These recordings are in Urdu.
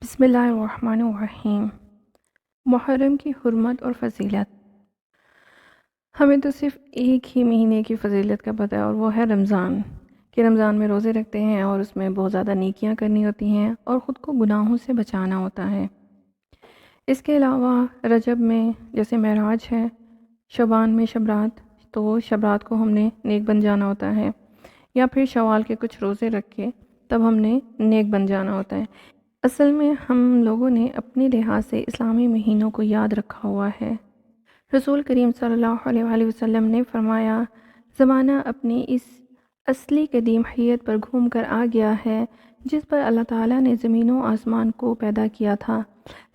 بسم اللہ الرحمن الرحیم۔ محرم کی حرمت اور فضیلت۔ ہمیں تو صرف ایک ہی مہینے کی فضیلت کا پتہ ہے اور وہ ہے رمضان، کہ رمضان میں روزے رکھتے ہیں اور اس میں بہت زیادہ نیکیاں کرنی ہوتی ہیں اور خود کو گناہوں سے بچانا ہوتا ہے۔ اس کے علاوہ رجب میں جیسے معراج ہے، شعبان میں شب رات، تو شب رات کو ہم نے نیک بن جانا ہوتا ہے، یا پھر شوال کے کچھ روزے رکھ کے تب ہم نے نیک بن جانا ہوتا ہے۔ اصل میں ہم لوگوں نے اپنے لحاظ سے اسلامی مہینوں کو یاد رکھا ہوا ہے۔ رسول کریم صلی اللہ علیہ وآلہ وسلم نے فرمایا، زمانہ اپنی اس اصلی قدیم حیت پر گھوم کر آ گیا ہے جس پر اللہ تعالیٰ نے زمین و آسمان کو پیدا کیا تھا۔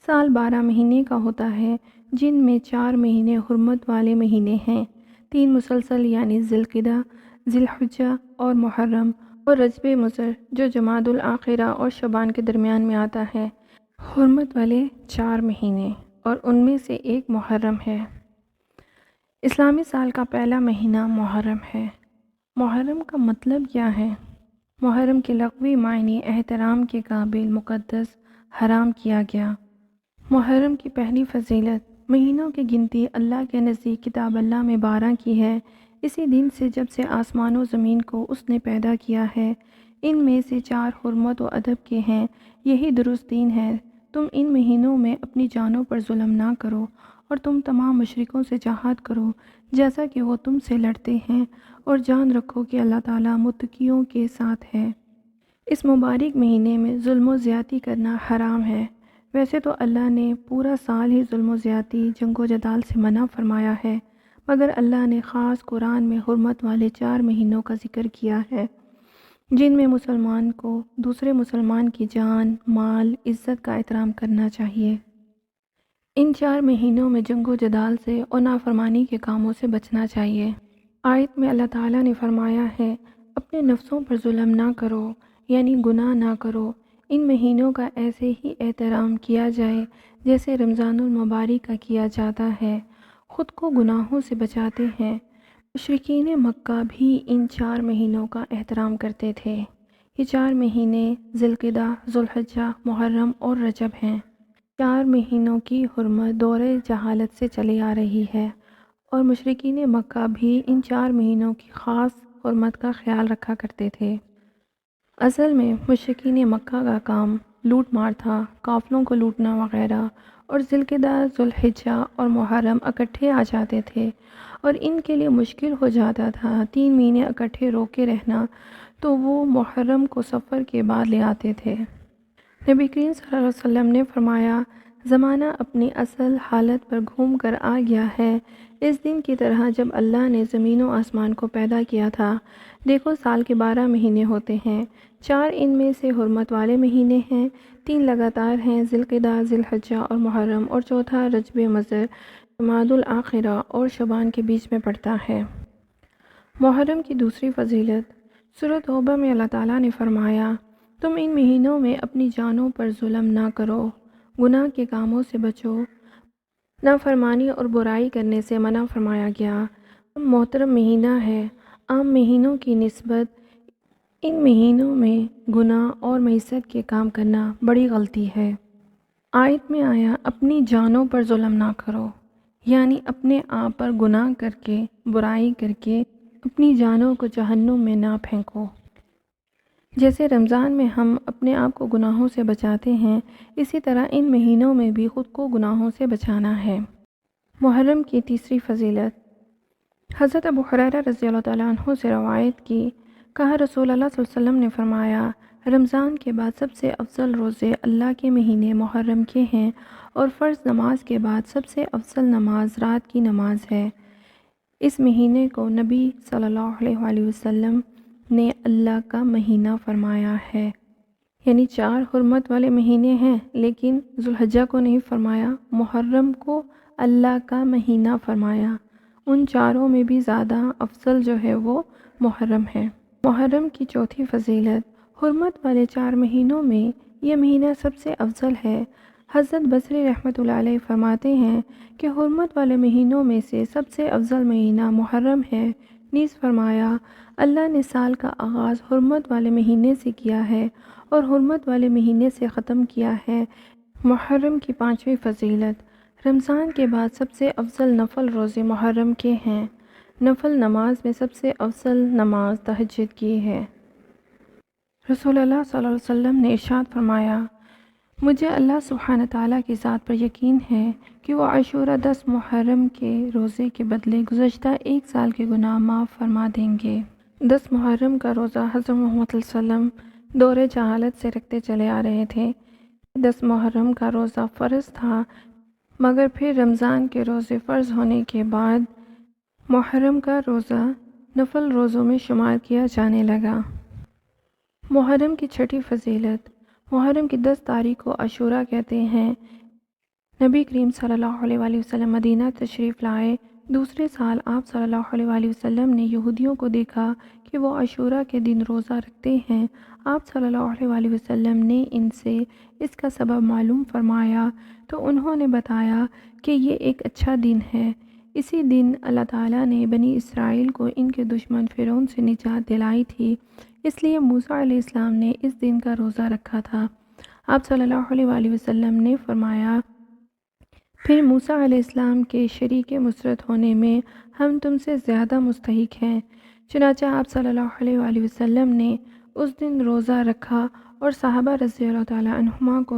سال 12 مہینے کا ہوتا ہے، جن میں 4 مہینے حرمت والے مہینے ہیں، 3 مسلسل یعنی ذی القعدہ، ذی الحجہ اور محرم، اور رجب مضر جو جمادی الاخرہ اور شعبان کے درمیان میں آتا ہے۔ حرمت والے 4 مہینے اور ان میں سے ایک محرم ہے۔ اسلامی سال کا پہلا مہینہ محرم ہے۔ محرم کا مطلب کیا ہے؟ محرم کے لغوی معنی احترام کے قابل، مقدس، حرام کیا گیا۔ محرم کی پہلی فضیلت، مہینوں کی گنتی اللہ کے نزدیک کتاب اللہ میں 12 کی ہے، اسی دن سے جب سے آسمان و زمین کو اس نے پیدا کیا ہے۔ ان میں سے 4 حرمت و ادب کے ہیں، یہی درست دین ہے۔ تم ان مہینوں میں اپنی جانوں پر ظلم نہ کرو اور تم تمام مشرکوں سے جہاد کرو جیسا کہ وہ تم سے لڑتے ہیں، اور جان رکھو کہ اللہ تعالیٰ متقیوں کے ساتھ ہے۔ اس مبارک مہینے میں ظلم و زیادتی کرنا حرام ہے۔ ویسے تو اللہ نے پورا سال ہی ظلم و زیادتی، جنگ و جدال سے منع فرمایا ہے، مگر اللہ نے خاص قرآن میں حرمت والے 4 مہینوں کا ذکر کیا ہے جن میں مسلمان کو دوسرے مسلمان کی جان، مال، عزت کا احترام کرنا چاہیے۔ ان 4 مہینوں میں جنگ و جدال سے اور نافرمانی کے کاموں سے بچنا چاہیے۔ آیت میں اللہ تعالیٰ نے فرمایا ہے، اپنے نفسوں پر ظلم نہ کرو، یعنی گناہ نہ کرو۔ ان مہینوں کا ایسے ہی احترام کیا جائے جیسے رمضان المبارک کا کیا جاتا ہے۔ خود کو گناہوں سے بچاتے ہیں۔ مشرکین مکہ بھی ان 4 مہینوں کا احترام کرتے تھے۔ یہ 4 مہینے ذی القعدہ، ذو الحجہ، محرم اور رجب ہیں۔ 4 مہینوں کی حرمت دور جہالت سے چلی آ رہی ہے، اور مشرکین مکہ بھی ان 4 مہینوں کی خاص حرمت کا خیال رکھا کرتے تھے۔ اصل میں مشرکین مکہ کا کام لوٹ مار تھا، قافلوں کو لوٹنا وغیرہ، اور ذی القعدہ، ذو الحجہ اور محرم اکٹھے آ جاتے تھے اور ان کے لیے مشکل ہو جاتا تھا 3 مہینے اکٹھے روکے رہنا، تو وہ محرم کو سفر کے بعد لے آتے تھے۔ نبی کریم صلی اللہ علیہ وسلم نے فرمایا، زمانہ اپنی اصل حالت پر گھوم کر آ گیا ہے، اس دن کی طرح جب اللہ نے زمین و آسمان کو پیدا کیا تھا۔ دیکھو، سال کے 12 مہینے ہوتے ہیں، 4 ان میں سے حرمت والے مہینے ہیں، 3 لگاتار ہیں، ذی القعدہ، ذی الحجہ اور محرم، اور چوتھا رجب مضر، جمادی الاخرہ اور شعبان کے بیچ میں پڑتا ہے۔ محرم کی دوسری فضیلت، سورۃ توبہ میں اللہ تعالیٰ نے فرمایا، تم ان مہینوں میں اپنی جانوں پر ظلم نہ کرو، گناہ کے کاموں سے بچو، نافرمانی اور برائی کرنے سے منع فرمایا گیا۔ محترم مہینہ ہے۔ عام مہینوں کی نسبت ان مہینوں میں گناہ اور معصیت کے کام کرنا بڑی غلطی ہے۔ آیت میں آیا، اپنی جانوں پر ظلم نہ کرو، یعنی اپنے آپ پر گناہ کر کے، برائی کر کے اپنی جانوں کو جہنم میں نہ پھینکو۔ جیسے رمضان میں ہم اپنے آپ کو گناہوں سے بچاتے ہیں، اسی طرح ان مہینوں میں بھی خود کو گناہوں سے بچانا ہے۔ محرم کی تیسری فضیلت، حضرت ابو ہریرہ رضی اللہ تعالیٰ عنہ سے روایت کی، کہا رسول اللہ صلی اللہ علیہ وسلم نے فرمایا، رمضان کے بعد سب سے افضل روزے اللہ کے مہینے محرم کے ہیں، اور فرض نماز کے بعد سب سے افضل نماز رات کی نماز ہے۔ اس مہینے کو نبی صلی اللہ علیہ وآلہ وسلم نے اللہ کا مہینہ فرمایا ہے، یعنی 4 حرمت والے مہینے ہیں، لیکن ذو الحجہ کو نہیں فرمایا، محرم کو اللہ کا مہینہ فرمایا۔ ان 4 میں بھی زیادہ افضل جو ہے وہ محرم ہے۔ محرم کی چوتھی فضیلت، حرمت والے 4 مہینوں میں یہ مہینہ سب سے افضل ہے۔ حضرت بصری رحمۃ اللہ علیہ فرماتے ہیں کہ حرمت والے مہینوں میں سے سب سے افضل مہینہ محرم ہے۔ نیز فرمایا، اللہ نے سال کا آغاز حرمت والے مہینے سے کیا ہے اور حرمت والے مہینے سے ختم کیا ہے۔ محرم کی 5ویں فضیلت۔ رمضان کے بعد سب سے افضل نفل روزے محرم کے ہیں۔ نفل نماز میں سب سے افضل نماز تہجد کی ہے۔ رسول اللہ صلی اللہ علیہ وسلم نے ارشاد فرمایا، مجھے اللہ سبحانہ تعالیٰ کی ذات پر یقین ہے کہ وہ عاشورہ 10 محرم کے روزے کے بدلے گزشتہ 1 سال کے گناہ معاف فرما دیں گے۔ 10 محرم کا روزہ حضرت محمد صلی اللہ علیہ وسلم دور جہالت سے رکھتے چلے آ رہے تھے۔ 10 محرم کا روزہ فرض تھا، مگر پھر رمضان کے روزے فرض ہونے کے بعد محرم کا روزہ نفل روزوں میں شمار کیا جانے لگا۔ محرم کی 6ٹھی فضیلت۔ محرم کی 10 تاریخ کو عاشورہ کہتے ہیں۔ نبی کریم صلی اللہ علیہ وآلہ وسلم مدینہ تشریف لائے۔ دوسرے سال آپ صلی اللہ علیہ وآلہ وسلم نے یہودیوں کو دیکھا کہ وہ عاشورہ کے دن روزہ رکھتے ہیں۔ آپ صلی اللہ علیہ وآلہ وسلم نے ان سے اس کا سبب معلوم فرمایا تو انہوں نے بتایا کہ یہ ایک اچھا دن ہے۔ اسی دن اللہ تعالیٰ نے بنی اسرائیل کو ان کے دشمن فرعون سے نجات دلائی تھی، اس لیے موسیٰ علیہ السلام نے اس دن کا روزہ رکھا تھا۔ آپ صلی اللہ علیہ وآلہ وسلم نے فرمایا، پھر موسیٰ علیہ السلام کے شریک مسرت ہونے میں ہم تم سے زیادہ مستحق ہیں۔ چنانچہ آپ صلی اللہ علیہ وآلہ وسلم نے اس دن روزہ رکھا اور صحابہ رضی اللہ تعالیٰ عنہما کو